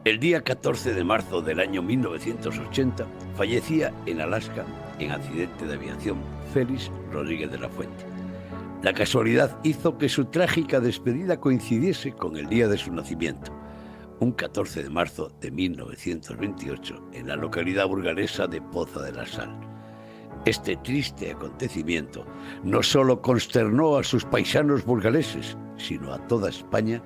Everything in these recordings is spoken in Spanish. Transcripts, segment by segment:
El día 14 de marzo del año 1980 fallecía en Alaska, en accidente de aviación, Félix Rodríguez de la Fuente. La casualidad hizo que su trágica despedida coincidiese con el día de su nacimiento, un 14 de marzo de 1928, en la localidad burgalesa de Poza de la Sal. Este triste acontecimiento no solo consternó a sus paisanos burgaleses, sino a toda España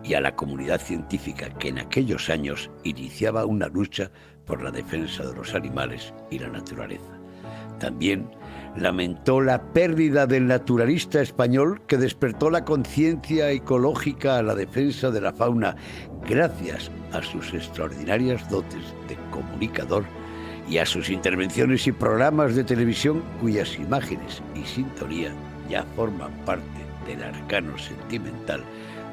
y a la comunidad científica que en aquellos años iniciaba una lucha por la defensa de los animales y la naturaleza. También lamentó la pérdida del naturalista español que despertó la conciencia ecológica a la defensa de la fauna gracias a sus extraordinarias dotes de comunicador y a sus intervenciones y programas de televisión cuyas imágenes y sintonía ya forman parte del arcano sentimental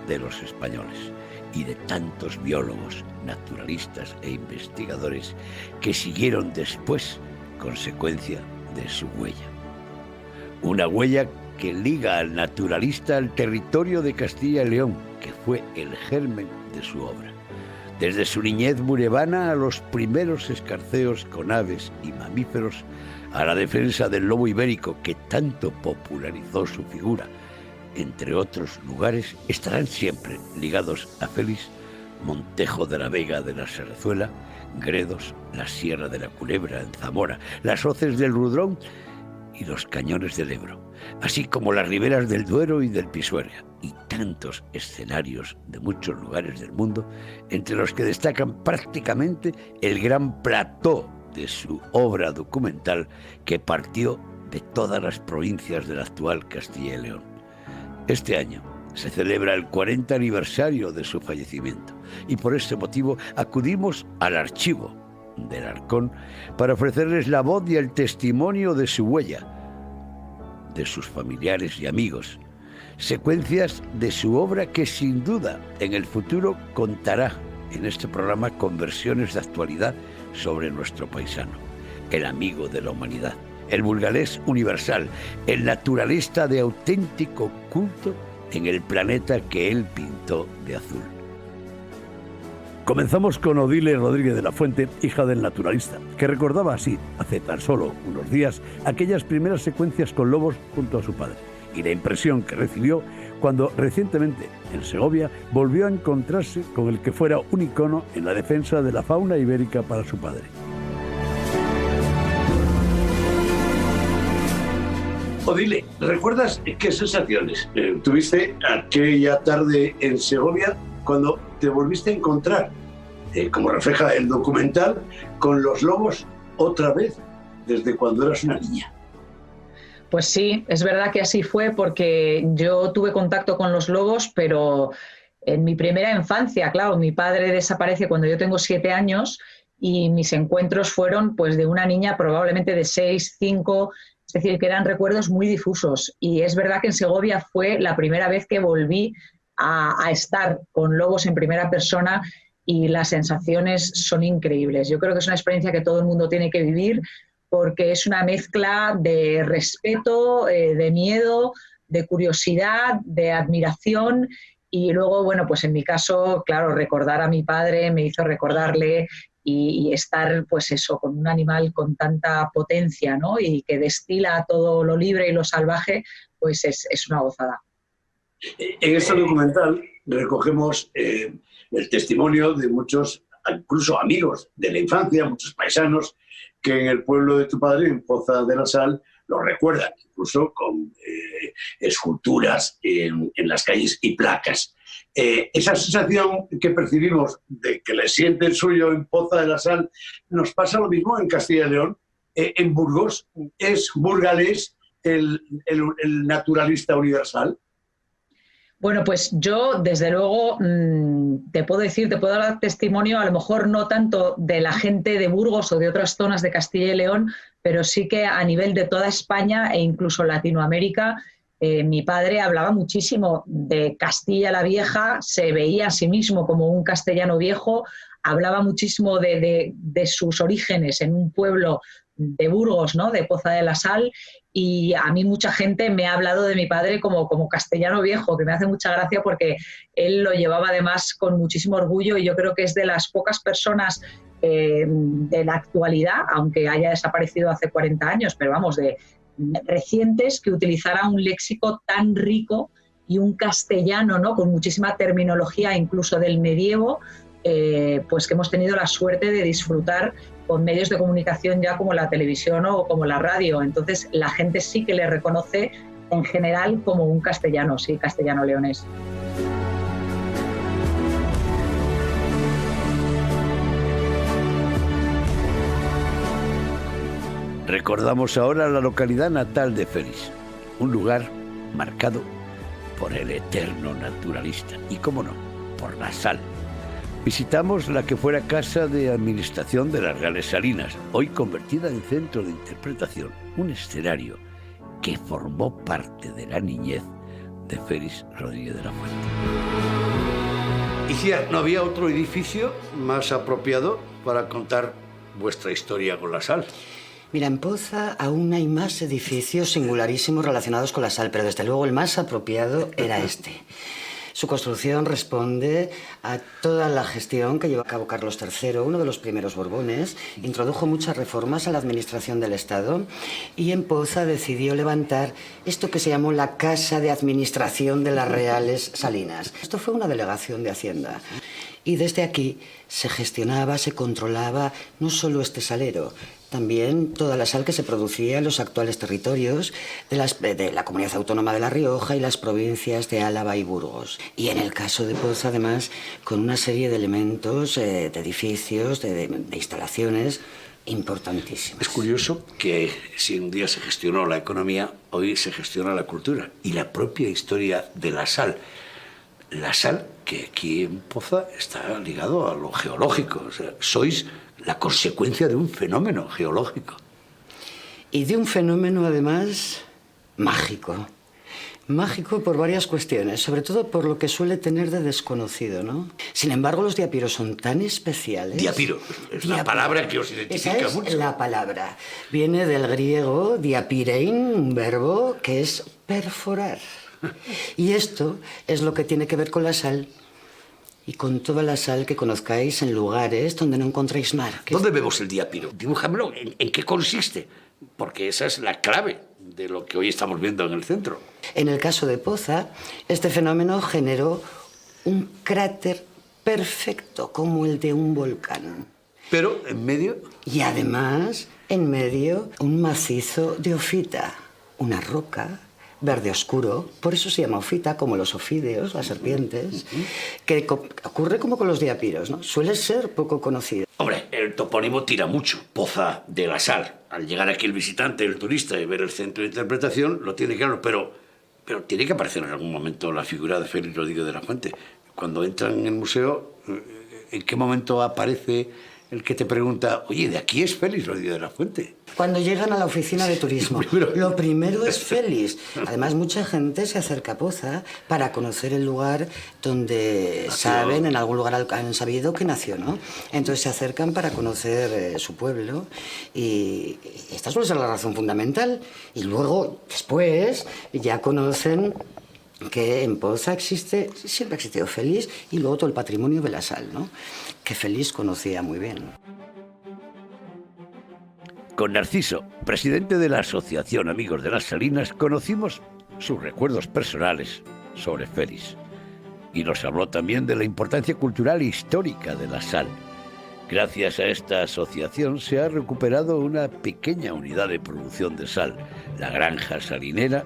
de los españoles y de tantos biólogos, naturalistas e investigadores que siguieron después consecuencia de su huella. Una huella que liga al naturalista al territorio de Castilla y León, que fue el germen de su obra. Desde su niñez burebana a los primeros escarceos con aves y mamíferos, a la defensa del lobo ibérico que tanto popularizó su figura, entre otros lugares, estarán siempre ligados a Félix Montejo de la Vega de la Serrezuela, Gredos, la Sierra de la Culebra en Zamora, las hoces del Rudrón y los cañones del Ebro, así como las riberas del Duero y del Pisuerga, y tantos escenarios de muchos lugares del mundo, entre los que destacan prácticamente el gran plató de su obra documental que partió de todas las provincias del actual Castilla y León. Este año se celebra el 40 aniversario de su fallecimiento y por este motivo acudimos al archivo del Arcón para ofrecerles la voz y el testimonio de su huella, de sus familiares y amigos, secuencias de su obra que sin duda en el futuro contará en este programa con versiones de actualidad sobre nuestro paisano, el amigo de la humanidad, el burgalés universal, el naturalista de auténtico culto en el planeta que él pintó de azul. Comenzamos con Odile Rodríguez de la Fuente, hija del naturalista, que recordaba así, hace tan solo unos días, aquellas primeras secuencias con lobos junto a su padre, y la impresión que recibió cuando recientemente, en Segovia, volvió a encontrarse con el que fuera un icono en la defensa de la fauna ibérica para su padre. Odile, ¿recuerdas qué sensaciones tuviste aquella tarde en Segovia cuando te volviste a encontrar, como refleja el documental, con los lobos otra vez desde cuando eras una niña? Pues sí, es verdad que así fue porque yo tuve contacto con los lobos, pero en mi primera infancia, claro, mi padre desaparece cuando yo tengo 7 años y mis encuentros fueron pues de una niña probablemente de 6, 5, es decir, que eran recuerdos muy difusos. Y es verdad que en Segovia fue la primera vez que volví a estar con lobos en primera persona y las sensaciones son increíbles. Yo creo que es una experiencia que todo el mundo tiene que vivir porque es una mezcla de respeto, de miedo, de curiosidad, de admiración y luego, bueno, pues en mi caso, claro, recordar a mi padre me hizo recordarle y estar, pues eso, con un animal con tanta potencia, ¿no? Y que destila todo lo libre y lo salvaje, pues es una gozada. En este documental recogemos el testimonio de muchos, incluso amigos de la infancia, muchos paisanos, que en el pueblo de tu padre, en Poza de la Sal, lo recuerdan, incluso con esculturas en las calles y placas. Esa sensación que percibimos de que le siente el suyo en Poza de la Sal, nos pasa lo mismo en Castilla y León. En Burgos, ¿es burgalés el naturalista universal? Bueno, pues yo, desde luego, te puedo dar testimonio, a lo mejor no tanto de la gente de Burgos o de otras zonas de Castilla y León, pero sí que a nivel de toda España e incluso Latinoamérica, mi padre hablaba muchísimo de Castilla la Vieja, se veía a sí mismo como un castellano viejo, hablaba muchísimo de sus orígenes en un pueblo de Burgos, ¿no?, de Poza de la Sal, y a mí mucha gente me ha hablado de mi padre como castellano viejo, que me hace mucha gracia porque él lo llevaba además con muchísimo orgullo y yo creo que es de las pocas personas de la actualidad, aunque haya desaparecido hace 40 años, pero vamos, de recientes, que utilizara un léxico tan rico y un castellano, ¿no?, con muchísima terminología incluso del medievo, pues que hemos tenido la suerte de disfrutar con medios de comunicación ya como la televisión o como la radio. Entonces la gente sí que le reconoce en general como un castellano, sí, castellano leonés. Recordamos ahora la localidad natal de Félix, un lugar marcado por el eterno naturalista y, cómo no, por la sal. Visitamos la que fuera casa de administración de las Reales Salinas, hoy convertida en centro de interpretación, un escenario que formó parte de la niñez de Félix Rodríguez de la Fuente. Iciar, ¿no había otro edificio más apropiado para contar vuestra historia con la sal? Mira, en Poza aún hay más edificios singularísimos relacionados con la sal, pero desde luego el más apropiado era este. Su construcción responde a toda la gestión que llevó a cabo Carlos III, uno de los primeros Borbones. Introdujo muchas reformas a la administración del Estado y en Poza decidió levantar esto que se llamó la Casa de Administración de las Reales Salinas. Esto fue una delegación de Hacienda. Y desde aquí se gestionaba, se controlaba no solo este salero, también toda la sal que se producía en los actuales territorios de la Comunidad Autónoma de La Rioja y las provincias de Álava y Burgos. Y en el caso de Poza, además, con una serie de elementos, de edificios, de instalaciones importantísimas. Es curioso que si un día se gestionó la economía, hoy se gestiona la cultura y la propia historia de la sal. La sal, que aquí en Poza está ligado a lo geológico. O sea, sois la consecuencia de un fenómeno geológico. Y de un fenómeno, además, mágico. Mágico por varias cuestiones, sobre todo por lo que suele tener de desconocido, ¿no? Sin embargo, los diapiros son tan especiales... Diapiro, es la palabra que os identifica esa es mucho. La palabra. Viene del griego diapirein, un verbo que es perforar. Y esto es lo que tiene que ver con la sal y con toda la sal que conozcáis en lugares donde no encontréis mar. ¿Dónde vemos el diapiro? Dibújamelo. ¿En qué consiste? Porque esa es la clave de lo que hoy estamos viendo en el centro. En el caso de Poza, este fenómeno generó un cráter perfecto como el de un volcán. Pero en medio... Y además, en medio, un macizo de ofita, una roca verde oscuro, por eso se llama ofita, como los ofídeos, las serpientes, que ocurre como con los diapiros, ¿no? Suele ser poco conocido. Hombre, el topónimo tira mucho, Poza de la Sal. Al llegar aquí el visitante, el turista, y ver el centro de interpretación, lo tiene claro, pero tiene que aparecer en algún momento la figura de Félix Rodríguez de la Fuente. Cuando entran en el museo, ¿en qué momento aparece el que te pregunta, oye, ¿de aquí es Félix Rodríguez de la Fuente? Cuando llegan a la oficina de turismo, lo primero es Félix. Además, mucha gente se acerca a Poza para conocer el lugar donde saben, en algún lugar han sabido que nació, ¿no? Entonces se acercan para conocer su pueblo y esta suele ser la razón fundamental. Y luego, después, ya conocen que en Poza siempre ha existido Félix y luego todo el patrimonio de la sal, ¿no? Que Félix conocía muy bien. Con Narciso, presidente de la Asociación Amigos de las Salinas, conocimos sus recuerdos personales sobre Félix. Y nos habló también de la importancia cultural e histórica de la sal. Gracias a esta asociación se ha recuperado una pequeña unidad de producción de sal, la Granja Salinera,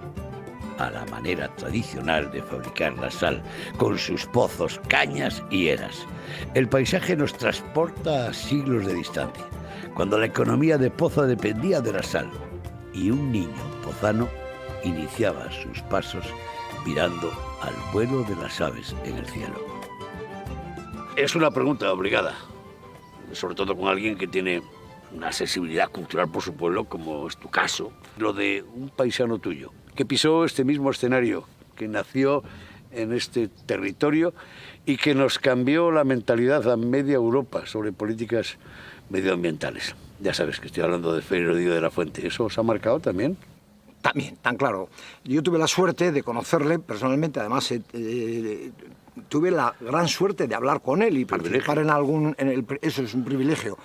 a la manera tradicional de fabricar la sal, con sus pozos, cañas y eras. El paisaje nos transporta a siglos de distancia, cuando la economía de Poza dependía de la sal, y un niño pozano iniciaba sus pasos mirando al vuelo de las aves en el cielo. Es una pregunta obligada, sobre todo con alguien que tiene una sensibilidad cultural por su pueblo, como es tu caso, lo de un paisano tuyo, que pisó este mismo escenario, que nació en este territorio y que nos cambió la mentalidad a media Europa sobre políticas medioambientales. Ya sabes que estoy hablando de Félix Rodríguez de la Fuente. ¿Eso os ha marcado también? También, tan claro. Yo tuve la suerte de conocerle personalmente, además tuve la gran suerte de hablar con él y participar eso es un privilegio.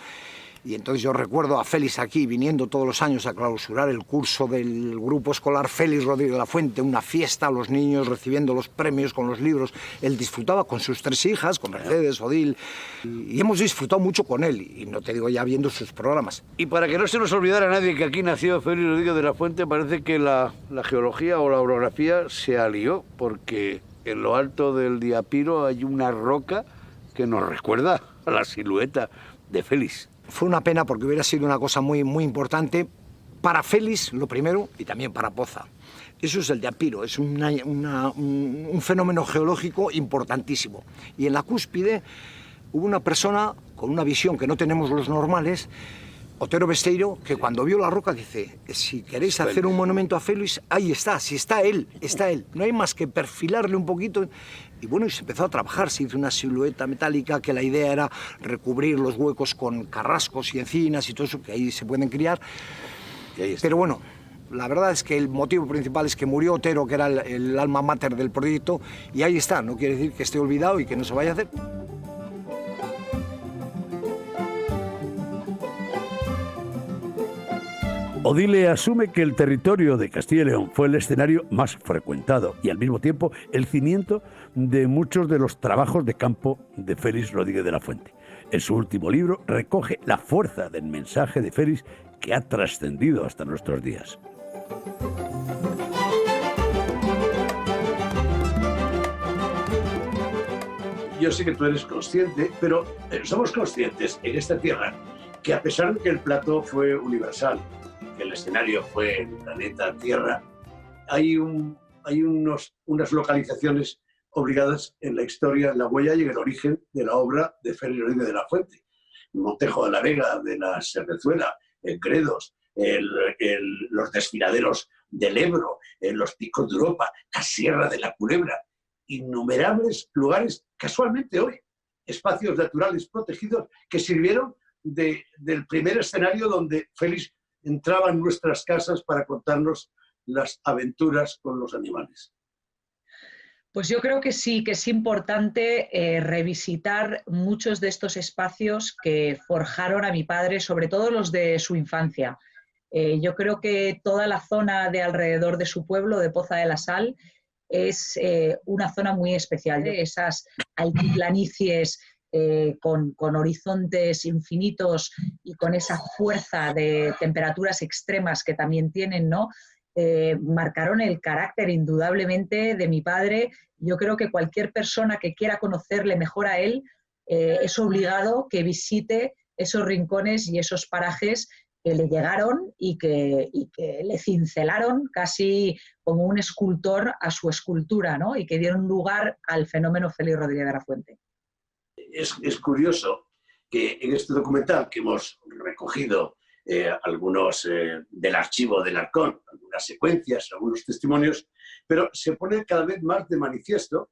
Y entonces yo recuerdo a Félix aquí viniendo todos los años a clausurar el curso del grupo escolar Félix Rodríguez de la Fuente, una fiesta, los niños recibiendo los premios con los libros. Él disfrutaba con sus 3 hijas, con Mercedes, Odil, y hemos disfrutado mucho con él, y no te digo ya viendo sus programas. Y para que no se nos olvidara a nadie que aquí nació Félix Rodríguez de la Fuente, parece que la geología o la orografía se alió, porque en lo alto del Diapiro hay una roca que nos recuerda a la silueta de Félix. Fue una pena porque hubiera sido una cosa muy, muy importante para Félix, lo primero, y también para Poza. Eso es el Diapiro, es un fenómeno geológico importantísimo. Y en la cúspide hubo una persona con una visión que no tenemos los normales, Otero Besteiro, que cuando vio la roca dice, si queréis hacer un monumento a Félix, ahí está, si está él, está él. No hay más que perfilarle un poquito. Y bueno, y se empezó a trabajar, se hizo una silueta metálica que la idea era recubrir los huecos con carrascos y encinas y todo eso, que ahí se pueden criar. Pero bueno, la verdad es que el motivo principal es que murió Otero, que era el alma mater del proyecto, y ahí está, no quiere decir que esté olvidado y que no se vaya a hacer. Odile asume que el territorio de Castilla y León fue el escenario más frecuentado y al mismo tiempo el cimiento de muchos de los trabajos de campo de Félix Rodríguez de la Fuente. En su último libro recoge la fuerza del mensaje de Félix que ha trascendido hasta nuestros días. Yo sé que tú eres consciente, pero somos conscientes en esta tierra que a pesar de que el plato fue universal, que el escenario fue el planeta Tierra, hay unas localizaciones obligadas en la historia, en la huella y en el origen de la obra de Félix Rodríguez de la Fuente. Montejo de la Vega, de la Serrezuela, el Gredos, los desfiladeros del Ebro, los picos de Europa, la Sierra de la Culebra, innumerables lugares, casualmente hoy, espacios naturales protegidos que sirvieron del primer escenario donde Félix entraba en nuestras casas para contarnos las aventuras con los animales. Pues yo creo que sí, que es importante revisitar muchos de estos espacios que forjaron a mi padre, sobre todo los de su infancia. Yo creo que toda la zona de alrededor de su pueblo, de Poza de la Sal, es una zona muy especial. Esas altiplanicies con horizontes infinitos y con esa fuerza de temperaturas extremas que también tienen, ¿no? Marcaron el carácter indudablemente de mi padre. Yo creo que cualquier persona que quiera conocerle mejor a él es obligado que visite esos rincones y esos parajes que le llegaron y que le cincelaron casi como un escultor a su escultura, ¿no? Y que dieron lugar al fenómeno Félix Rodríguez de la Fuente. Es curioso que en este documental que hemos recogido algunos del archivo del Arcón, algunas secuencias, algunos testimonios, pero se pone cada vez más de manifiesto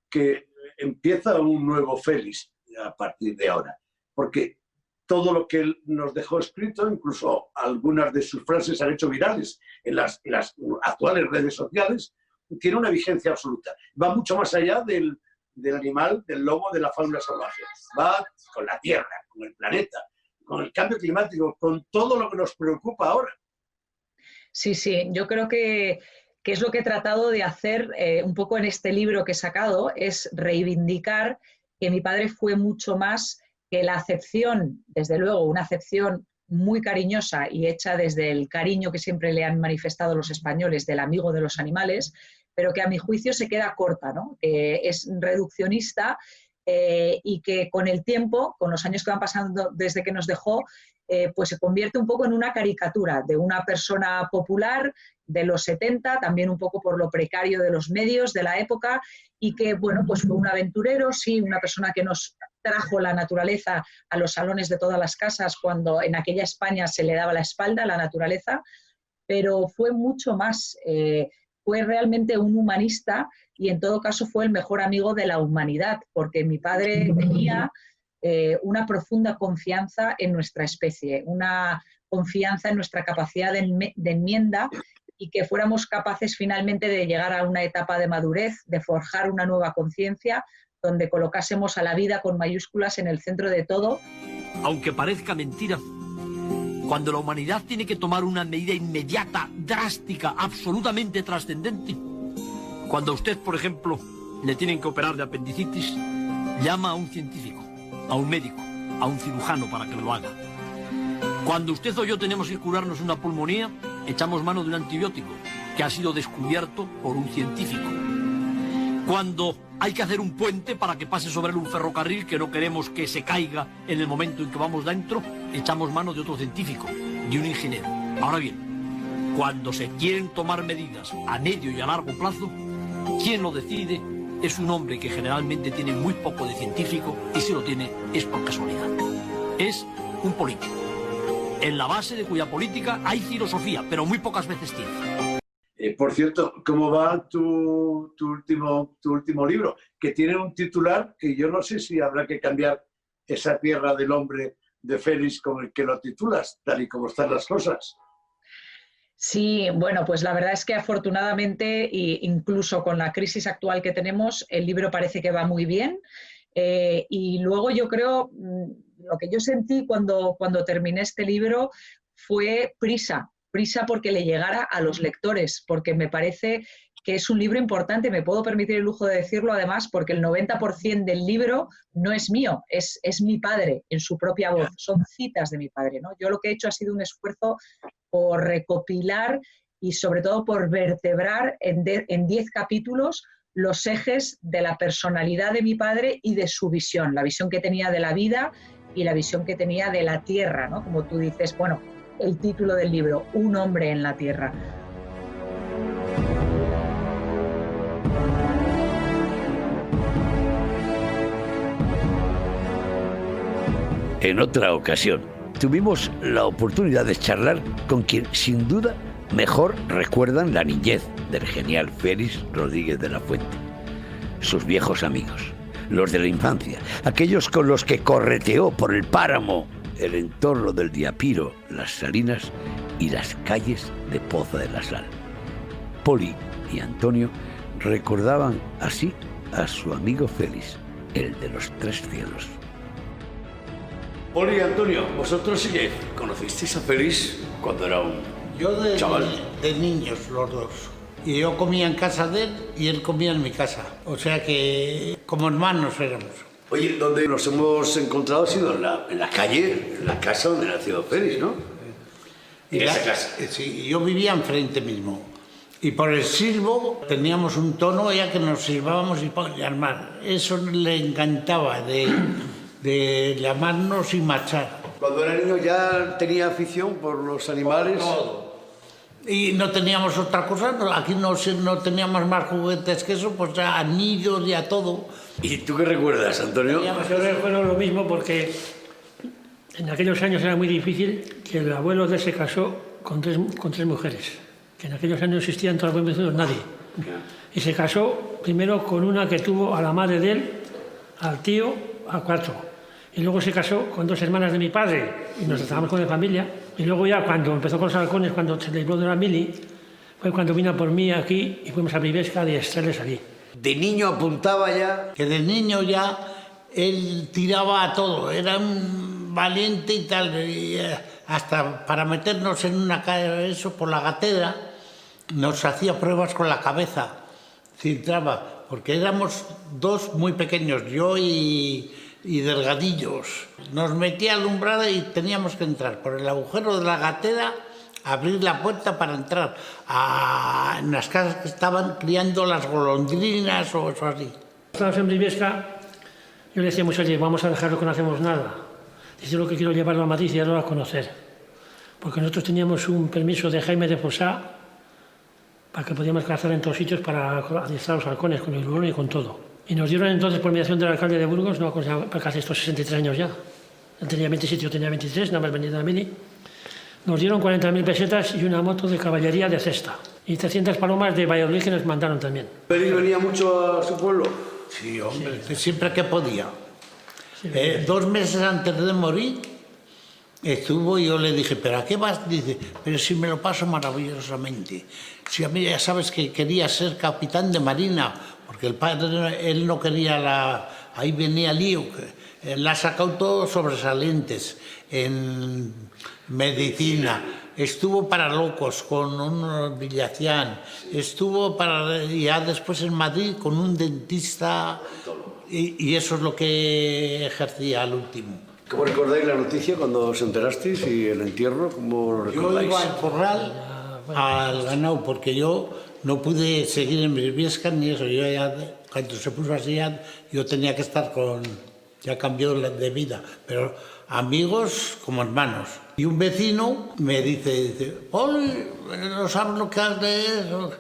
que empieza un nuevo Félix a partir de ahora, porque todo lo que él nos dejó escrito, incluso algunas de sus frases han hecho virales en las actuales redes sociales, tiene una vigencia absoluta. Va mucho más allá del animal, del lobo, de la fauna salvaje. Va con la Tierra, con el planeta, con el cambio climático, con todo lo que nos preocupa ahora. Sí, sí, yo creo que es lo que he tratado de hacer un poco en este libro que he sacado, es reivindicar que mi padre fue mucho más que la acepción, desde luego, una acepción muy cariñosa y hecha desde el cariño que siempre le han manifestado los españoles del amigo de los animales, pero que a mi juicio se queda corta, ¿no? Es reduccionista y que con el tiempo, con los años que van pasando desde que nos dejó, pues se convierte un poco en una caricatura de una persona popular de los 70, también un poco por lo precario de los medios de la época, y que, bueno, pues fue un aventurero, sí, una persona que nos trajo la naturaleza a los salones de todas las casas cuando en aquella España se le daba la espalda a la naturaleza, pero fue mucho más, fue realmente un humanista y en todo caso fue el mejor amigo de la humanidad, porque mi padre tenía una profunda confianza en nuestra especie, una confianza en nuestra capacidad de enmienda y que fuéramos capaces finalmente de llegar a una etapa de madurez, de forjar una nueva conciencia, donde colocásemos a la vida con mayúsculas en el centro de todo. Aunque parezca mentira, cuando la humanidad tiene que tomar una medida inmediata, drástica, absolutamente trascendente, cuando a usted, por ejemplo, le tienen que operar de apendicitis, llama a un científico, a un médico, a un cirujano para que lo haga. Cuando usted o yo tenemos que curarnos una pulmonía, echamos mano de un antibiótico que ha sido descubierto por un científico. Cuando hay que hacer un puente para que pase sobre él un ferrocarril que no queremos que se caiga en el momento en que vamos dentro, echamos mano de otro científico, de un ingeniero. Ahora bien, cuando se quieren tomar medidas a medio y a largo plazo, quien lo decide es un hombre que generalmente tiene muy poco de científico, y si lo tiene es por casualidad. Es un político, en la base de cuya política hay filosofía, pero muy pocas veces ciencia. Por cierto, ¿cómo va tu último libro? Que tiene un titular que yo no sé si habrá que cambiar esa tierra del hombre de Félix con el que lo titulas, tal y como están las cosas. Sí, bueno, pues la verdad es que afortunadamente, e incluso con la crisis actual que tenemos, el libro parece que va muy bien. Y luego yo creo, lo que yo sentí cuando terminé este libro fue prisa porque le llegara a los lectores, porque me parece que es un libro importante, me puedo permitir el lujo de decirlo además, porque el 90% del libro no es mío, es mi padre en su propia voz, son citas de mi padre, ¿no? Yo lo que he hecho ha sido un esfuerzo por recopilar y sobre todo por vertebrar en 10 capítulos los ejes de la personalidad de mi padre y de su visión, la visión que tenía de la vida y la visión que tenía de la tierra, ¿no? Como tú dices, bueno, el título del libro, Un hombre en la tierra. En otra ocasión, tuvimos la oportunidad de charlar con quien, sin duda, mejor recuerdan la niñez del genial Félix Rodríguez de la Fuente. Sus viejos amigos, los de la infancia, aquellos con los que correteó por el páramo, el entorno del Diapiro, las Salinas y las calles de Poza de la Sal. Poli y Antonio recordaban así a su amigo Félix, el de los tres cielos. Poli y Antonio, vosotros sí que conocisteis a Félix cuando era un chaval. De niños, los dos. Y yo comía en casa de él y él comía en mi casa. O sea que como hermanos éramos. Oye, donde nos hemos encontrado ha sido en la calle, en la casa donde nació Félix, ¿no? En esa casa. Sí, yo vivía enfrente mismo. Y por el silbo teníamos un tono ya que nos silbábamos y llamar. Eso le encantaba de llamarnos y marchar. Cuando era niño ya tenía afición por los animales. Todo. Y no teníamos otra cosa, aquí no teníamos más juguetes que eso, pues a nidos y a todo. ¿Y tú qué recuerdas, Antonio? Yo recuerdo lo mismo porque en aquellos años era muy difícil que el abuelo de él se casó con tres mujeres, que en aquellos años no existía en todos los pueblos nadie. Y se casó primero con una que tuvo a la madre de él, al tío, a 4. Y luego se casó con 2 hermanas de mi padre y nos tratábamos con la familia. Y luego ya cuando empezó con los halcones, cuando se libró de la mili, fue cuando vino por mí aquí y fuimos a Briviesca de extraerles allí. De niño apuntaba ya. Que de niño ya él tiraba a todo, era un valiente y tal. Y hasta para meternos en una calle, eso por la gatera, nos hacía pruebas con la cabeza. Se entraba, porque éramos 2 muy pequeños, yo y delgadillos. Nos metía alumbrada y teníamos que entrar por el agujero de la gatera, abrir la puerta para entrar en las casas que estaban criando las golondrinas o eso así. Estábamos en Briviesca, yo le decía mucho, oye, vamos a dejarlo que no hacemos nada. Dice, yo lo que quiero llevarlo a Madrid y darlo a conocer. Porque nosotros teníamos un permiso de Jaime de Fossá para que podíamos cazar en todos sitios para adiestrar los halcones con el hurón y con todo. Y nos dieron entonces, por mediación del alcalde de Burgos, no porque hace estos 63 años ya, él tenía 27, yo tenía 23, nada más venido de la mili, nos dieron 40.000 pesetas y una moto de caballería de cesta. Y 300 palomas de Valladolid que nos mandaron también. ¿Félix venía mucho a su pueblo? Sí, hombre, siempre que podía. Sí, 2 meses antes de morir, Estuvo y yo le dije, ¿pero a qué vas? Dice, pero si me lo paso maravillosamente. Si a mí ya sabes que quería ser capitán de marina, porque el padre, él no quería ahí venía lío, él ha sacado todos sobresalientes en medicina, estuvo para locos con un Villacián, estuvo ya después en Madrid con un dentista y eso es lo que ejercía al último. ¿Cómo recordáis la noticia cuando os enterasteis y el entierro? ¿Cómo lo recordáis? Yo iba al corral, al ganado, porque yo no pude seguir en Briviesca ni eso. Yo ya, cuando se puso así, yo tenía que estar ya cambió de vida, pero amigos como hermanos. Y un vecino me dice, Poli, ¿no sabes lo que has de eso?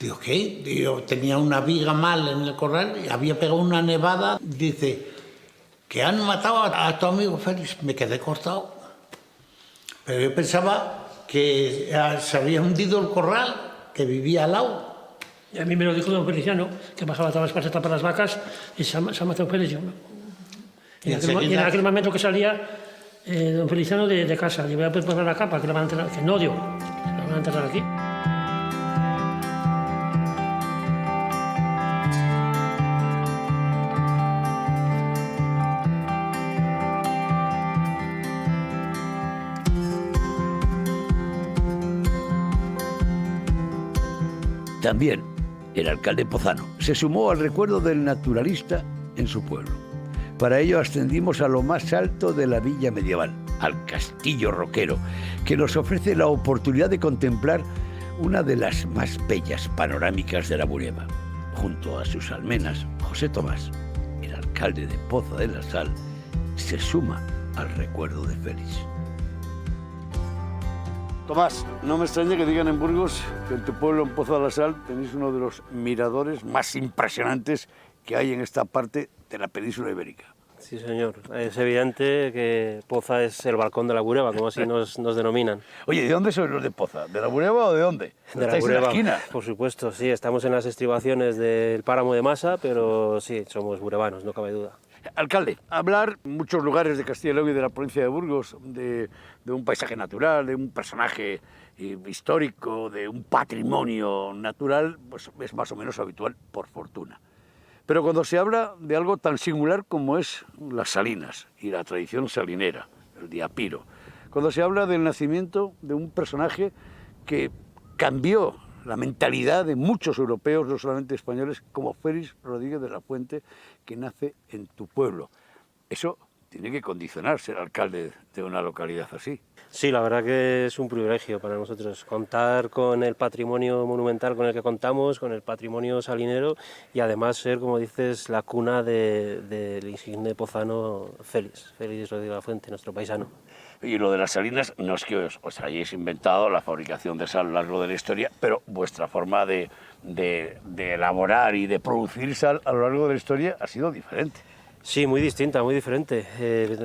Digo, ¿qué? Yo tenía una viga mal en el corral y había pegado una nevada. Dice, que han matado a tu amigo Félix. Me quedé cortado. Pero yo pensaba que se había hundido el corral, que vivía al lado. Y a mí me lo dijo don Feliciano, que bajaba todas las pasetas para las vacas y se ha matado Félix. Y en aquel momento que salía don Feliciano de casa, le voy a preparar la capa, que la van a enterrar, que no dio, la van a enterrar aquí. También el alcalde pozano se sumó al recuerdo del naturalista en su pueblo. Para ello ascendimos a lo más alto de la villa medieval, al Castillo Roquero, que nos ofrece la oportunidad de contemplar una de las más bellas panorámicas de la Bureba. Junto a sus almenas, José Tomás, el alcalde de Poza de la Sal, se suma al recuerdo de Félix. Tomás, no me extraña que digan en Burgos que en tu pueblo, en Poza de la Sal, tenéis uno de los miradores más impresionantes que hay en esta parte de la península ibérica. Sí, señor. Es evidente que Poza es el balcón de la Bureba, como así nos denominan. Oye, ¿de dónde sois los de Poza? ¿De la Bureba o de dónde? De la ¿Estáis Bureba, en la esquina? por supuesto, sí. Estamos en las estribaciones del páramo de Masa, pero sí, somos burebanos, no cabe duda. Alcalde, hablar en muchos lugares de Castilla y León y de la provincia de Burgos de un paisaje natural, de un personaje histórico, de un patrimonio natural, pues es más o menos habitual, por fortuna. Pero cuando se habla de algo tan singular como es las salinas y la tradición salinera, el diapiro, cuando se habla del nacimiento de un personaje que cambió la mentalidad de muchos europeos, no solamente españoles, como Félix Rodríguez de la Fuente, que nace en tu pueblo. Eso tiene que condicionar ser alcalde de una localidad así. Sí, la verdad que es un privilegio para nosotros contar con el patrimonio monumental con el que contamos, con el patrimonio salinero y además ser, como dices, la cuna del insigne pozano Félix Rodríguez de la Fuente, nuestro paisano. Y lo de las salinas no es que os hayáis inventado la fabricación de sal a lo largo de la historia, pero vuestra forma de elaborar y de producir sal a lo largo de la historia ha sido diferente. Sí, muy distinta, muy diferente.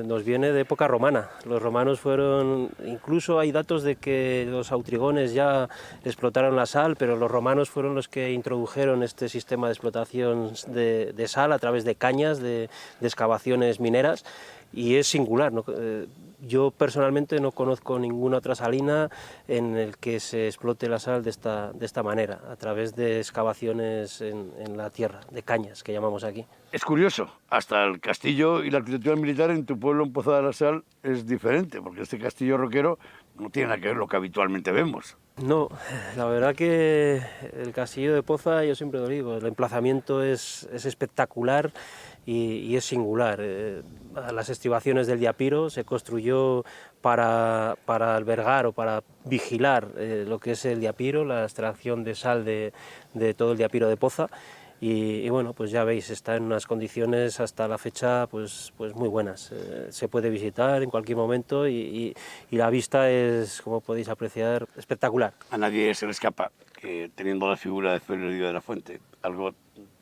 Nos viene de época romana. Los romanos fueron, incluso hay datos de que los autrigones ya explotaron la sal, pero los romanos fueron los que introdujeron este sistema de explotación de sal a través de cañas, de excavaciones mineras, y es singular, ¿no? Yo personalmente no conozco ninguna otra salina en el que se explote la sal de esta manera, a través de excavaciones en la tierra, de cañas, que llamamos aquí. Es curioso, hasta el castillo y la arquitectura militar en tu pueblo, en Poza de la Sal, es diferente, porque este castillo roquero no tiene nada que ver lo que habitualmente vemos. No, la verdad que el castillo de Poza, yo siempre lo digo, el emplazamiento es espectacular y es singular. Las estribaciones del diapiro se construyó para albergar o para vigilar lo que es el diapiro, la extracción de sal de todo el diapiro de Poza. Y bueno, pues ya veis, está en unas condiciones hasta la fecha pues muy buenas. Se puede visitar en cualquier momento y la vista es, como podéis apreciar, espectacular. A nadie se le escapa que teniendo la figura de Félix Rodríguez de la Fuente, algo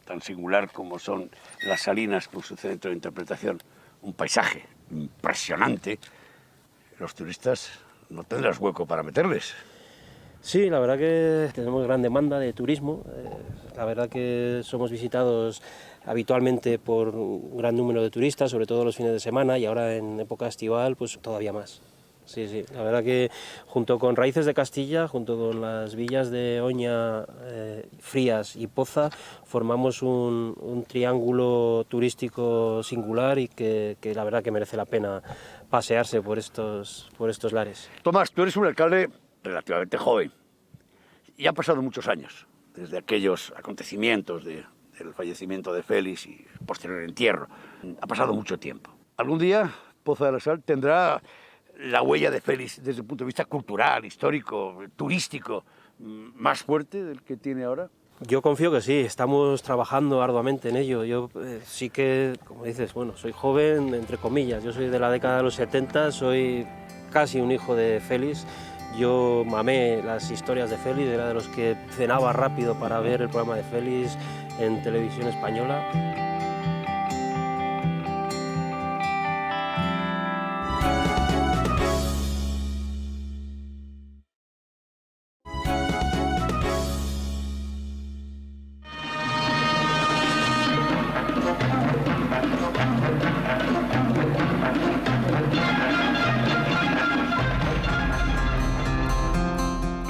tan singular como son las salinas con su centro de interpretación, un paisaje impresionante, los turistas no tendrán hueco para meterles. Sí, la verdad que tenemos gran demanda de turismo. La verdad que somos visitados habitualmente por un gran número de turistas, sobre todo los fines de semana, y ahora en época estival pues todavía más. Sí, sí, la verdad que junto con Raíces de Castilla, junto con las villas de Oña, Frías y Poza, formamos un triángulo turístico singular y que la verdad que merece la pena pasearse por estos lares. Tomás, tú eres un alcalde relativamente joven y han pasado muchos años desde aquellos acontecimientos del fallecimiento de Félix y posterior entierro. Ha pasado mucho tiempo. Algún día Poza de la Sal tendrá la huella de Félix desde el punto de vista cultural, histórico, turístico, más fuerte del que tiene ahora. Yo confío que sí, estamos trabajando arduamente en ello. Yo sí que, como dices, bueno, soy joven, entre comillas, yo soy de la década de los 70, soy casi un hijo de Félix. Yo mamé las historias de Félix, era de los que cenaba rápido para ver el programa de Félix en televisión española.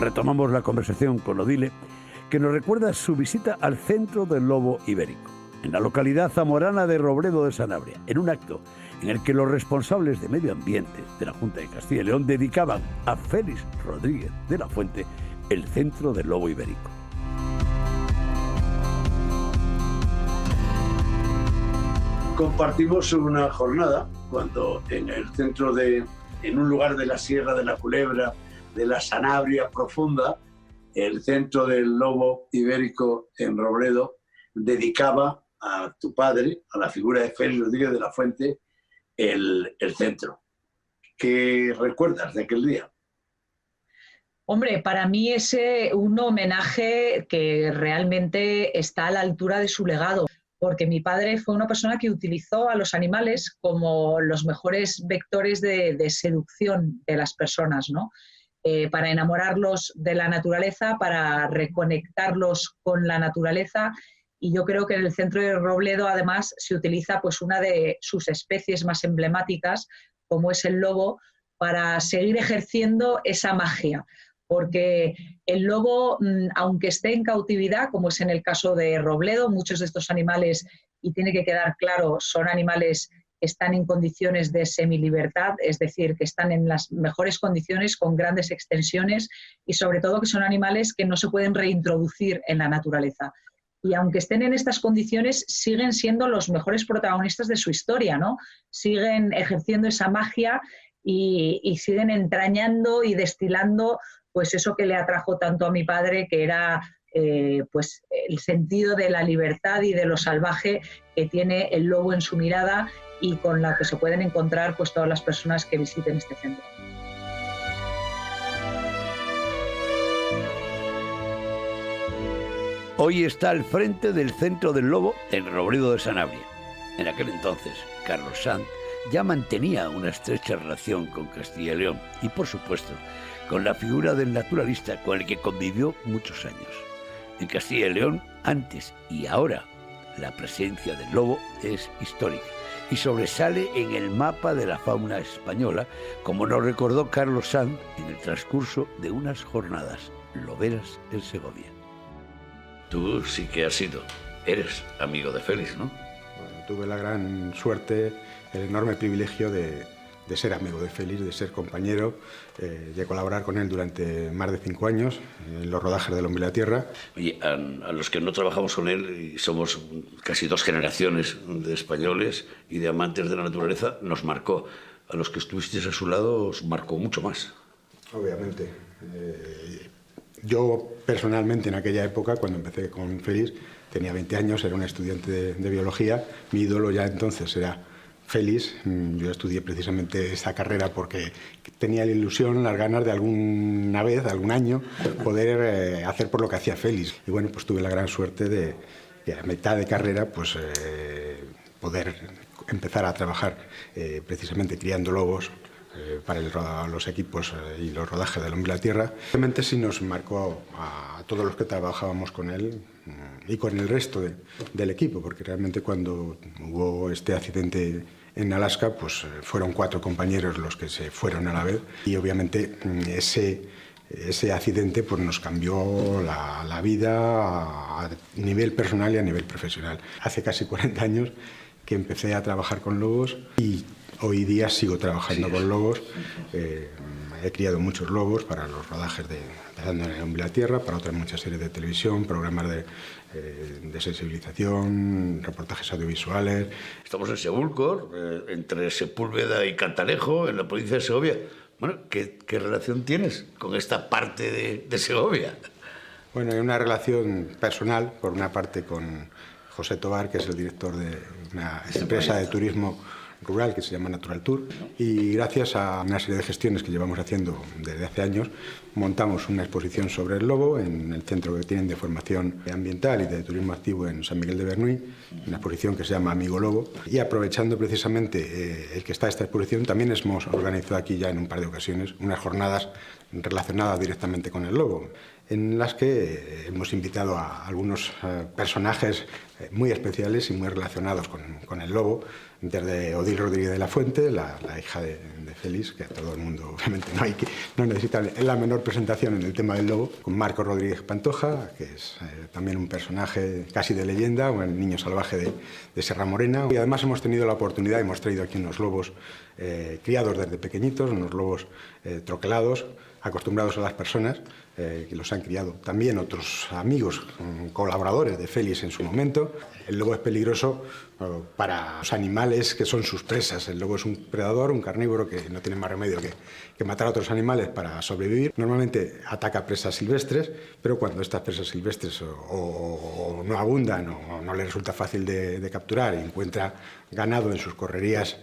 Retomamos la conversación con Odile, que nos recuerda su visita al Centro del Lobo Ibérico, en la localidad zamorana de Robledo de Sanabria, en un acto en el que los responsables de medio ambiente de la Junta de Castilla y León dedicaban a Félix Rodríguez de la Fuente el Centro del Lobo Ibérico. Compartimos una jornada cuando en un lugar de la Sierra de la Culebra, de la Sanabria profunda, el Centro del Lobo Ibérico en Robledo dedicaba a tu padre, a la figura de Félix Rodríguez de la Fuente, el centro. ¿Qué recuerdas de aquel día? Hombre, para mí es un homenaje que realmente está a la altura de su legado, porque mi padre fue una persona que utilizó a los animales como los mejores vectores de seducción de las personas, ¿no? Para enamorarlos de la naturaleza, para reconectarlos con la naturaleza. Y yo creo que en el Centro de Robledo además se utiliza pues una de sus especies más emblemáticas, como es el lobo, para seguir ejerciendo esa magia. Porque el lobo, aunque esté en cautividad, como es en el caso de Robledo, muchos de estos animales, y tiene que quedar claro, son animales que están en condiciones de semilibertad, es decir, que están en las mejores condiciones, con grandes extensiones, y sobre todo que son animales que no se pueden reintroducir en la naturaleza. Y aunque estén en estas condiciones, siguen siendo los mejores protagonistas de su historia, ¿no? Siguen ejerciendo esa magia y siguen entrañando y destilando pues eso que le atrajo tanto a mi padre, que era pues el sentido de la libertad y de lo salvaje que tiene el lobo en su mirada y con la que se pueden encontrar pues todas las personas que visiten este centro. Hoy está al frente del Centro del Lobo en Robledo de Sanabria. En aquel entonces, Carlos Sanz ya mantenía una estrecha relación con Castilla y León y, por supuesto, con la figura del naturalista con el que convivió muchos años. En Castilla y León, antes y ahora, la presencia del lobo es histórica y sobresale en el mapa de la fauna española, como nos recordó Carlos Sanz en el transcurso de unas jornadas loberas en Segovia. Tú sí que eres amigo de Félix, ¿no? Bueno, tuve la gran suerte, el enorme privilegio de ser amigo de Félix, de ser compañero, de colaborar con él durante más de 5 años en los rodajes del Hombre y la Tierra. Oye, a los que no trabajamos con él, y somos casi 2 generaciones de españoles y de amantes de la naturaleza, nos marcó. A los que estuvisteis a su lado os marcó mucho más. Obviamente. Yo personalmente en aquella época, cuando empecé con Félix, tenía 20 años, era un estudiante de biología. Mi ídolo ya entonces era Félix. Yo estudié precisamente esa carrera porque tenía la ilusión, las ganas de alguna vez, algún año, poder hacer por lo que hacía Félix. Y bueno, pues tuve la gran suerte de a mitad de carrera pues poder empezar a trabajar precisamente criando lobos para los equipos y los rodajes del Hombre y la Tierra. Realmente sí nos marcó a todos los que trabajábamos con él y con el resto del equipo, porque realmente cuando hubo este accidente En Alaska pues fueron 4 compañeros los que se fueron a la vez y obviamente ese accidente pues, nos cambió la vida a nivel personal y a nivel profesional. Hace casi 40 años que empecé a trabajar con lobos y hoy día sigo trabajando con lobos. He criado muchos lobos para los rodajes de Empezando en el Hombre y la Tierra, para otras muchas series de televisión, programas de sensibilización, reportajes audiovisuales. Estamos en Sebúlcor, entre Sepúlveda y Cantalejo, en la provincia de Segovia. Bueno, ¿qué relación tienes con esta parte de Segovia? Bueno, hay una relación personal, por una parte con José Tobar, que es el director de una empresa de turismo rural que se llama Natural Tour, y gracias a una serie de gestiones que llevamos haciendo desde hace años, montamos una exposición sobre el lobo en el centro que tienen de formación ambiental y de turismo activo en San Miguel de Bernuy, una exposición que se llama Amigo Lobo, y aprovechando precisamente el que está esta exposición, también hemos organizado aquí ya en un par de ocasiones unas jornadas relacionadas directamente con el lobo, en las que hemos invitado a algunos personajes muy especiales y muy relacionados con el lobo, desde Odil Rodríguez de la Fuente, la hija de Félix, que a todo el mundo obviamente no necesita la menor presentación en el tema del lobo, con Marco Rodríguez Pantoja, que es también un personaje casi de leyenda, el niño salvaje de Serra Morena. Y además hemos tenido la oportunidad, hemos traído aquí unos lobos criados desde pequeñitos, unos lobos troquelados, acostumbrados a las personas, que los han criado. También otros amigos, colaboradores de Félix en su momento. El lobo es peligroso para los animales que son sus presas. El lobo es un predador, un carnívoro que no tiene más remedio que matar a otros animales para sobrevivir. Normalmente ataca presas silvestres, pero cuando estas presas silvestres o no abundan o no les resulta fácil de capturar y encuentra ganado en sus correrías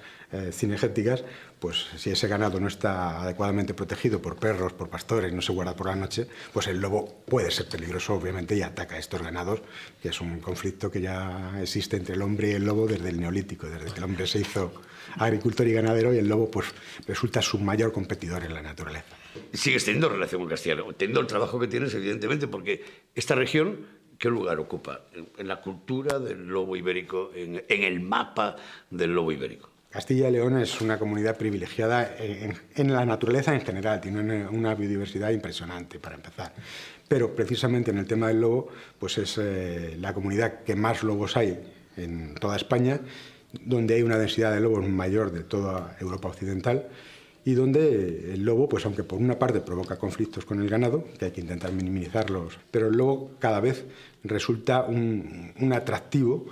cinegéticas, pues si ese ganado no está adecuadamente protegido por perros, por pastores, no se guarda por la noche, pues el lobo puede ser peligroso, obviamente, y ataca a estos ganados, que es un conflicto que ya existe entre el hombre y el lobo desde el Neolítico, desde que el hombre se hizo agricultor y ganadero, y el lobo pues resulta su mayor competidor en la naturaleza. Sigues teniendo relación con Castilla y León, teniendo el trabajo que tienes, evidentemente, porque esta región, ¿qué lugar ocupa en la cultura del lobo ibérico, en el mapa del lobo ibérico? Castilla y León es una comunidad privilegiada en la naturaleza en general, tiene una biodiversidad impresionante para empezar. Pero precisamente en el tema del lobo, pues es la comunidad que más lobos hay en toda España, donde hay una densidad de lobos mayor de toda Europa occidental y donde el lobo, pues aunque por una parte provoca conflictos con el ganado, que hay que intentar minimizarlos, pero el lobo cada vez resulta un atractivo,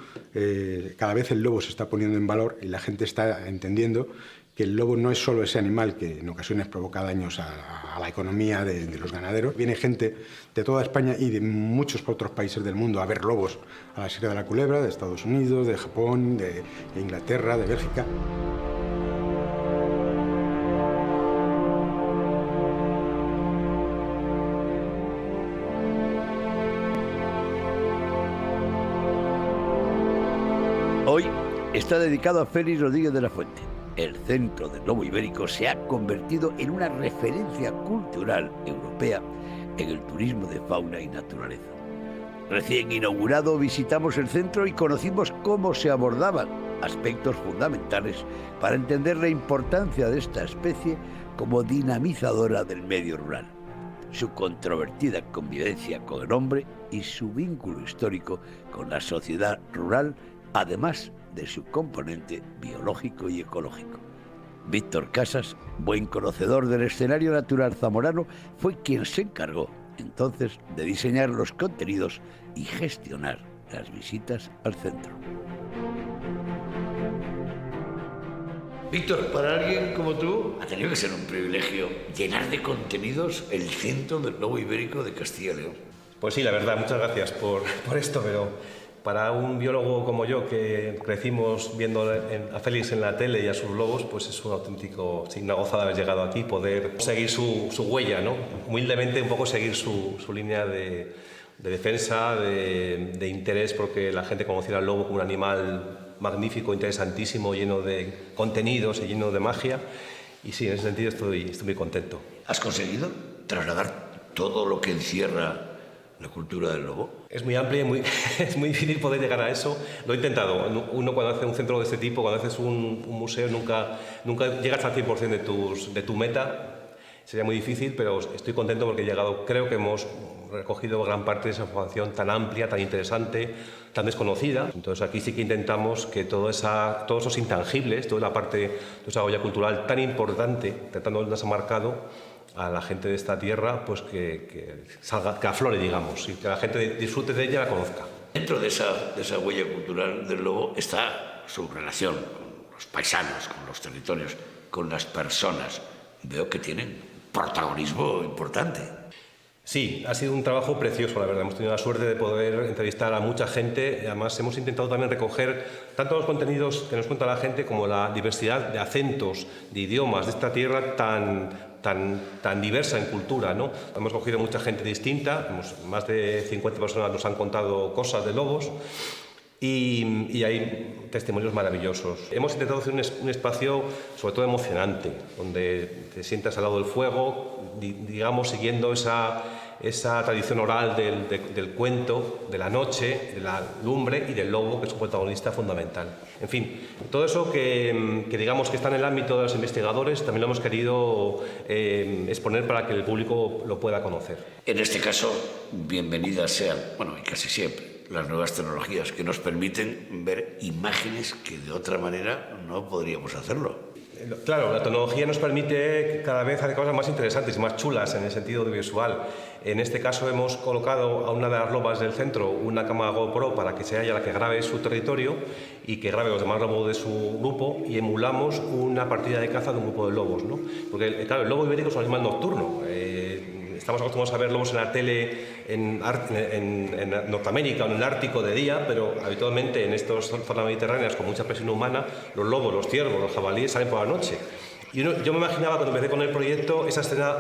cada vez el lobo se está poniendo en valor y la gente está entendiendo que el lobo no es solo ese animal que en ocasiones provoca daños a la economía de los ganaderos. Viene gente de toda España y de muchos otros países del mundo a ver lobos a la Sierra de la Culebra, de Estados Unidos, de Japón, de Inglaterra, de Bélgica. Hoy está dedicado a Félix Rodríguez de la Fuente. El Centro del Lobo Ibérico se ha convertido en una referencia cultural europea en el turismo de fauna y naturaleza. Recién inaugurado visitamos el centro y conocimos cómo se abordaban aspectos fundamentales para entender la importancia de esta especie como dinamizadora del medio rural, su controvertida convivencia con el hombre y su vínculo histórico con la sociedad rural, además de su componente biológico y ecológico. Víctor Casas, buen conocedor del escenario natural zamorano, fue quien se encargó entonces de diseñar los contenidos y gestionar las visitas al centro. Víctor, para alguien como tú, ha tenido que ser un privilegio llenar de contenidos el Centro del Lobo Ibérico de Castilla y León. Pues sí, la verdad, muchas gracias por esto, pero para un biólogo como yo, que crecimos viendo a Félix en la tele y a sus lobos, pues es un auténtico, una gozada haber llegado aquí, poder seguir su huella, ¿no? Humildemente un poco seguir su línea de defensa, de interés, porque la gente conociera al lobo como un animal magnífico, interesantísimo, lleno de contenidos y lleno de magia. Y sí, en ese sentido estoy muy contento. ¿Has conseguido trasladar todo lo que encierra la cultura del lobo? Es muy amplia y es muy difícil poder llegar a eso. Lo he intentado. Uno cuando hace un centro de este tipo, cuando haces un museo, nunca llegas al 100% de tu meta. Sería muy difícil, pero estoy contento porque he llegado. Creo que hemos recogido gran parte de esa información tan amplia, tan interesante, tan desconocida. Entonces aquí sí que intentamos que todos esos intangibles, toda la parte de esa huella cultural tan importante, tratando de marcado a la gente de esta tierra, pues que salga, que aflore, digamos, y que la gente disfrute de ella y la conozca. Dentro de esa huella cultural del lobo está su relación con los paisanos, con los territorios, con las personas. Veo que tienen protagonismo importante. Sí, ha sido un trabajo precioso, la verdad. Hemos tenido la suerte de poder entrevistar a mucha gente. Además, hemos intentado también recoger tanto los contenidos que nos cuenta la gente como la diversidad de acentos, de idiomas de esta tierra tan diversa en cultura, ¿no? Hemos cogido mucha gente distinta, más de 50 personas nos han contado cosas de lobos. Y hay testimonios maravillosos. Hemos intentado hacer un espacio sobre todo emocionante, donde te sientas al lado del fuego, digamos, siguiendo esa tradición oral del cuento, de la noche, de la lumbre y del lobo, que es un protagonista fundamental. En fin, todo eso que digamos que está en el ámbito de los investigadores, también lo hemos querido exponer para que el público lo pueda conocer. En este caso, bienvenidas sean, bueno, y casi siempre, las nuevas tecnologías que nos permiten ver imágenes que de otra manera no podríamos hacerlo. Claro, la tecnología nos permite cada vez hacer cosas más interesantes y más chulas en el sentido visual. En este caso hemos colocado a una de las lobas del centro una cámara GoPro para que sea ella la que grabe su territorio y que grabe los demás lobos de su grupo, y emulamos una partida de caza de un grupo de lobos, ¿no? Porque claro, el lobo ibérico es un animal nocturno. Estamos acostumbrados a ver lobos en la tele en Norteamérica o en el Ártico de día, pero habitualmente en estas zonas mediterráneas con mucha presión humana, los lobos, los ciervos, los jabalíes salen por la noche. Y yo me imaginaba cuando empecé con el proyecto esa escena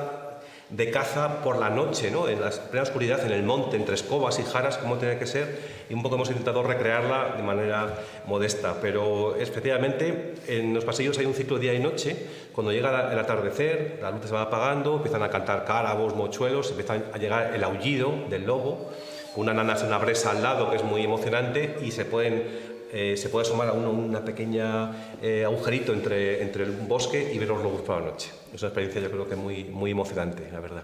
de caza por la noche, ¿no? En la plena oscuridad, en el monte, entre escobas y jaras, como tiene que ser, y un poco hemos intentado recrearla de manera modesta, pero efectivamente en los pasillos hay un ciclo día y noche. Cuando llega el atardecer, las luces se van apagando, empiezan a cantar cárabos, mochuelos, empieza a llegar el aullido del lobo, una nana, una bresa al lado que es muy emocionante, y se puede asomar a una pequeña agujerito entre el bosque y ver los lobos por la noche. Es una experiencia, yo creo que muy emocionante, la verdad.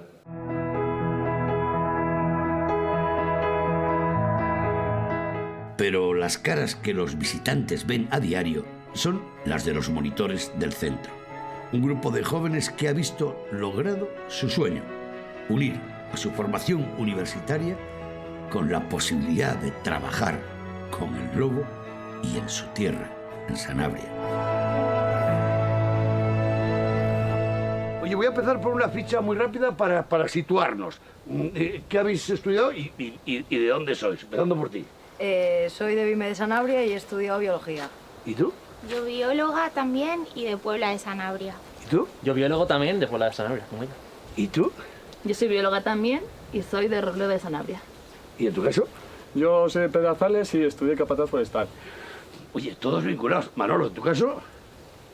Pero las caras que los visitantes ven a diario son las de los monitores del centro. Un grupo de jóvenes que ha visto logrado su sueño: unir a su formación universitaria con la posibilidad de trabajar con el lobo y en su tierra, en Sanabria. Oye, voy a empezar por una ficha muy rápida para situarnos. ¿Qué habéis estudiado y de dónde sois? Empezando por ti. Soy de Vime de Sanabria y he estudiado biología. ¿Y tú? Yo bióloga también y de Puebla de Sanabria. ¿Y tú? Yo biólogo también de Puebla de Sanabria, como ella. ¿Y tú? Yo soy bióloga también y soy de Robledo de Sanabria. ¿Y en tu caso? Yo soy de Pedrazales y estudié capataz forestal. Oye, todos vinculados. Manolo, ¿en tu caso?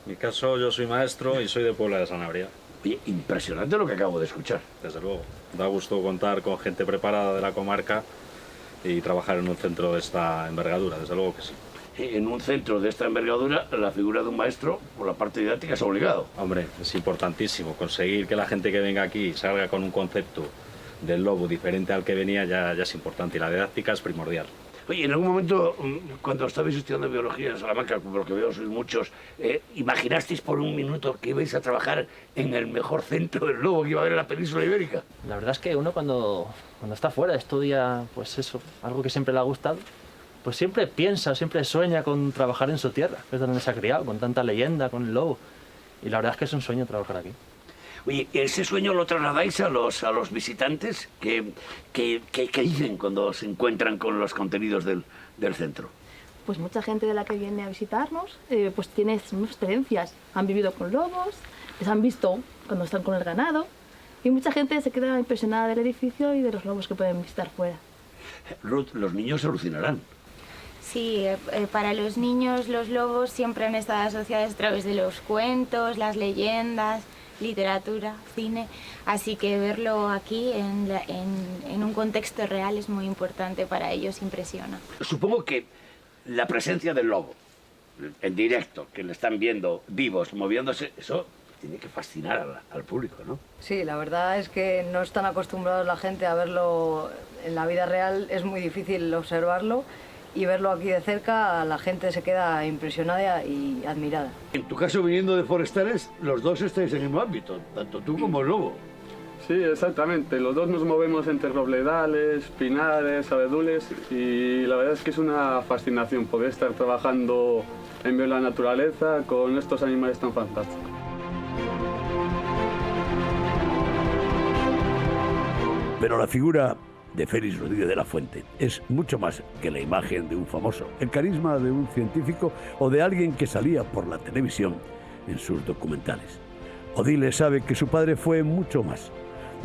En mi caso, yo soy maestro y soy de Puebla de Sanabria. Oye, impresionante lo que acabo de escuchar. Desde luego. Da gusto contar con gente preparada de la comarca y trabajar en un centro de esta envergadura, desde luego que sí. En un centro de esta envergadura, la figura de un maestro, por la parte didáctica, es obligado. Hombre, es importantísimo. Conseguir que la gente que venga aquí salga con un concepto del lobo diferente al que venía ya es importante, y la didáctica es primordial. Oye, en algún momento, cuando estabais estudiando biología en Salamanca, por lo que veo sois muchos, ¿imaginasteis por un minuto que ibais a trabajar en el mejor centro del lobo que iba a haber en la península ibérica? La verdad es que uno cuando está fuera, estudia, pues eso, algo que siempre le ha gustado, pues siempre piensa, siempre sueña con trabajar en su tierra, que es donde se ha criado, con tanta leyenda, con el lobo. Y la verdad es que es un sueño trabajar aquí. Oye, ¿ese sueño lo trasladáis a los visitantes? ¿Qué dicen cuando se encuentran con los contenidos del centro? Pues mucha gente de la que viene a visitarnos pues tiene unas experiencias. Han vivido con lobos, les han visto cuando están con el ganado, y mucha gente se queda impresionada del edificio y de los lobos que pueden visitar fuera. Ruth, los niños alucinarán. Sí, para los niños los lobos siempre han estado asociados a través de los cuentos, las leyendas, literatura, cine, así que verlo aquí en un contexto real es muy importante para ellos, impresiona. Supongo que la presencia del lobo en directo, que le están viendo vivos, moviéndose, eso tiene que fascinar al público, ¿no? Sí, la verdad es que no están acostumbrados la gente a verlo en la vida real, es muy difícil observarlo, y verlo aquí de cerca, la gente se queda impresionada y admirada. En tu caso, viniendo de Forestales, los dos estáis en el mismo ámbito, tanto tú como el lobo. Sí, exactamente. Los dos nos movemos entre robledales, pinares, abedules, y la verdad es que es una fascinación poder estar trabajando en medio de la naturaleza con estos animales tan fantásticos. Pero la figura de Félix Rodríguez de la Fuente es mucho más que la imagen de un famoso, el carisma de un científico o de alguien que salía por la televisión en sus documentales. Odile sabe que su padre fue mucho más.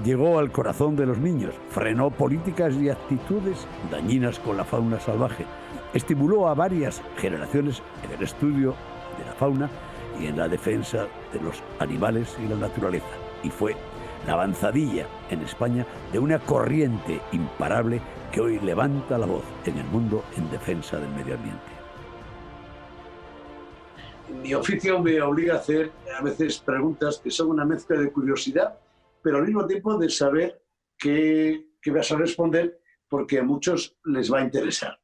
Llegó al corazón de los niños, frenó políticas y actitudes dañinas con la fauna salvaje, estimuló a varias generaciones en el estudio de la fauna y en la defensa de los animales y la naturaleza, y fue la avanzadilla en España de una corriente imparable que hoy levanta la voz en el mundo en defensa del medio ambiente. Mi oficio me obliga a hacer a veces preguntas que son una mezcla de curiosidad, pero al mismo tiempo de saber qué vas a responder, porque a muchos les va a interesar.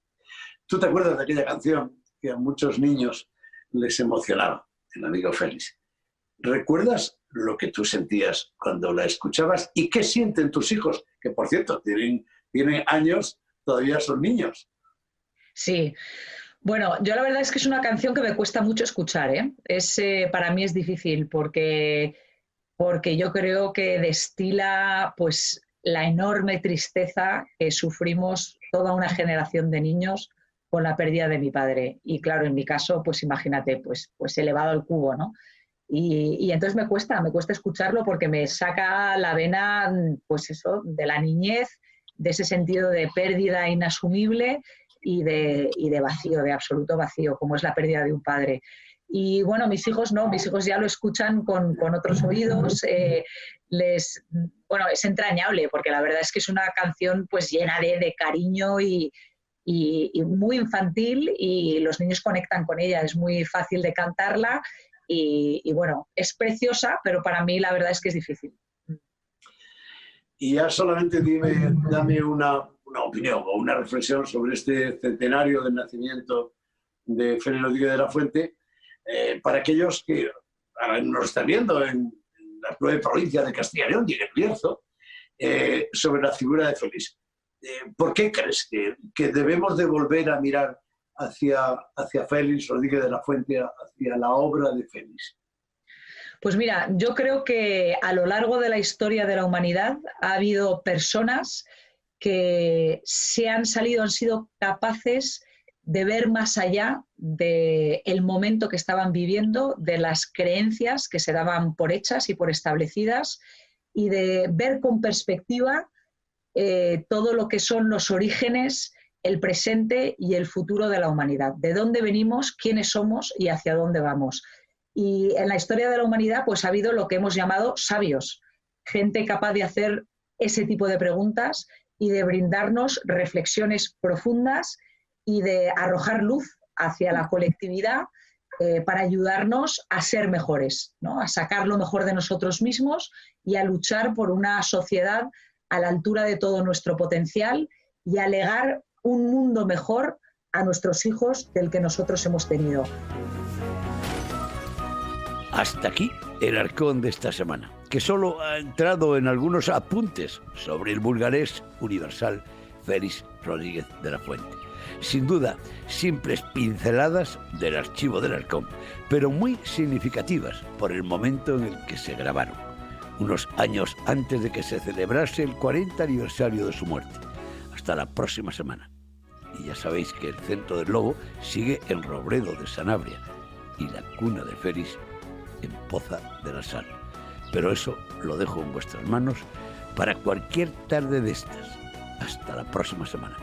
¿Tú te acuerdas de aquella canción que a muchos niños les emocionaba, El amigo Félix? ¿Recuerdas lo que tú sentías cuando la escuchabas y qué sienten tus hijos? Que, por cierto, tienen años, todavía son niños. Sí. Bueno, yo la verdad es que es una canción que me cuesta mucho escuchar, ¿eh? Para mí es difícil porque yo creo que destila pues, la enorme tristeza que sufrimos toda una generación de niños con la pérdida de mi padre. Y claro, en mi caso, pues imagínate, pues elevado al cubo, ¿no? Y entonces me cuesta escucharlo porque me saca la vena, pues eso, de la niñez, de ese sentido de pérdida inasumible y de vacío, de absoluto vacío, como es la pérdida de un padre. Y bueno, mis hijos no, mis hijos ya lo escuchan con otros oídos, bueno, es entrañable porque la verdad es que es una canción pues llena de cariño y muy infantil, y los niños conectan con ella, es muy fácil de cantarla. Y bueno, es preciosa, pero para mí la verdad es que es difícil. Y ya solamente dame una opinión o una reflexión sobre este centenario del nacimiento de Félix Rodríguez de la Fuente, para aquellos que ahora nos están viendo en las 9 provincias de Castilla y León y en el Bierzo, sobre la figura de Félix. ¿Por qué crees que debemos de volver a mirar hacia Félix Rodríguez de la Fuente, hacia la obra de Félix? Pues mira, yo creo que a lo largo de la historia de la humanidad ha habido personas que han sido capaces de ver más allá del momento que estaban viviendo, de las creencias que se daban por hechas y por establecidas, y de ver con perspectiva todo lo que son los orígenes, el presente y el futuro de la humanidad. De dónde venimos, quiénes somos y hacia dónde vamos. Y en la historia de la humanidad pues ha habido lo que hemos llamado sabios, gente capaz de hacer ese tipo de preguntas y de brindarnos reflexiones profundas y de arrojar luz hacia la colectividad para ayudarnos a ser mejores, ¿no? A sacar lo mejor de nosotros mismos y a luchar por una sociedad a la altura de todo nuestro potencial y a legar un mundo mejor a nuestros hijos del que nosotros hemos tenido. Hasta aquí el Arcón de esta semana, que solo ha entrado en algunos apuntes sobre el burgalés universal Félix Rodríguez de la Fuente. Sin duda, simples pinceladas del archivo del Arcón, pero muy significativas por el momento en el que se grabaron, unos años antes de que se celebrase el 40 aniversario de su muerte. Hasta la próxima semana. Y ya sabéis que el Centro del Lobo sigue en Robledo de Sanabria y la cuna de Félix en Poza de la Sal. Pero eso lo dejo en vuestras manos para cualquier tarde de estas. Hasta la próxima semana.